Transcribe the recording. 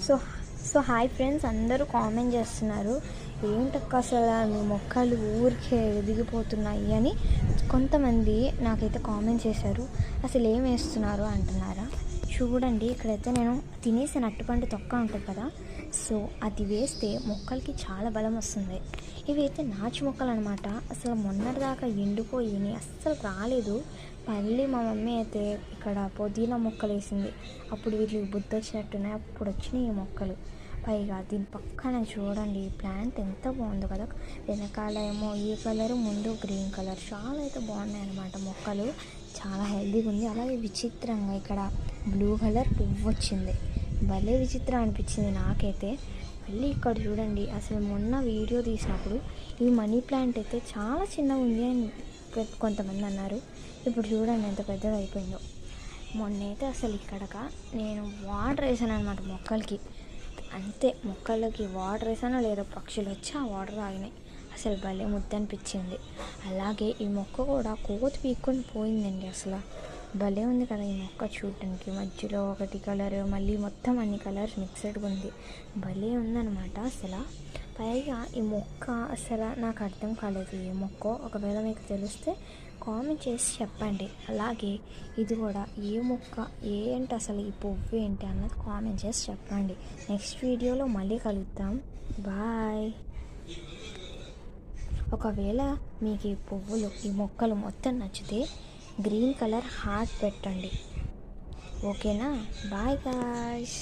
So so hi friends, అందరూ comment చేస్తున్నారు, ఏంటక్క అసలు మీ మొక్కలు ఊరికే ఎదిగిపోతున్నాయి అని కొంతమంది నాకైతే కామెంట్ చేశారు. అసలు ఏం వేస్తున్నారు అంటున్నారా? చూడండి, ఇక్కడైతే నేను తినేసిన అట్టుపండు తొక్క ఉంటుంది కదా, సో అది వేస్తే మొక్కలకి చాలా బలం వస్తుంది. ఇవి అయితే నాచు మొక్కలు అనమాట. అసలు మొన్నటిదాకా ఎండిపోయి అస్సలు రాలేదు. మళ్ళీ మా మమ్మీ అయితే ఇక్కడ పుదీనా మొక్కలు వేసింది. అప్పుడు వీటికి బుద్ధి వచ్చినట్టున్నాయి, అప్పుడు వచ్చినాయి ఈ మొక్కలు. పైగా దీని పక్కన చూడండి, ప్లాంట్ ఎంత బాగుందో కదా. వెనకాల ఏమో ఈ కలర్, ముందు గ్రీన్ కలర్, చాలా అయితే బాగున్నాయి అన్నమాట. మొక్కలు చాలా హెల్దీగా ఉంది. అలాగే విచిత్రంగా ఇక్కడ బ్లూ కలర్ పువ్వు వచ్చింది, భలే విచిత్రం అనిపించింది నాకైతే. మళ్ళీ ఇక్కడ చూడండి, అసలు మొన్న వీడియో తీసినప్పుడు ఈ మనీ ప్లాంట్ అయితే చాలా చిన్నగా ఉంది అని కొంతమంది అన్నారు. ఇప్పుడు చూడండి ఎంత పెద్దగా అయిపోయిందో. మొన్నైతే అసలు ఇక్కడక నేను వాటర్ వేసాను అనమాట మొక్కలకి. అంతే, మొక్కలకి వాటర్ వేసానో లేదో పక్షులు వచ్చి ఆ వాటర్ తాగినాయి. అసలు భలే ముద్ద అనిపించింది. అలాగే ఈ మొక్క కూడా కోతి పీక్కొని పోయిందండి. అసలు భలే ఉంది కదా ఈ మొక్క చూడటానికి. మధ్యలో ఒకటి కలర్, మళ్ళీ మొత్తం అన్ని కలర్స్ మిక్స్డ్గా ఉంది. భలే ఉందన్నమాట అసలు. పైగా ఈ మొక్క అసలు నాకు అర్థం కాలేదు ఏ మొక్క. ఒకవేళ మీకు తెలిస్తే కామెంట్ చేసి చెప్పండి. అలాగే ఇది కూడా ఏ మొక్క, ఏంటి అసలు ఈ పువ్వు ఏంటి అన్నది కామెంట్ చేసి చెప్పండి. నెక్స్ట్ వీడియోలో మళ్ళీ కలుద్దాం. బాయ్. ఒకవేళ మీకు ఈ పువ్వులు, ఈ మొక్కలు మొత్తం నచ్చితే గ్రీన్ కలర్ హార్ట్ పెట్టండి. ఓకేనా? Bye guys.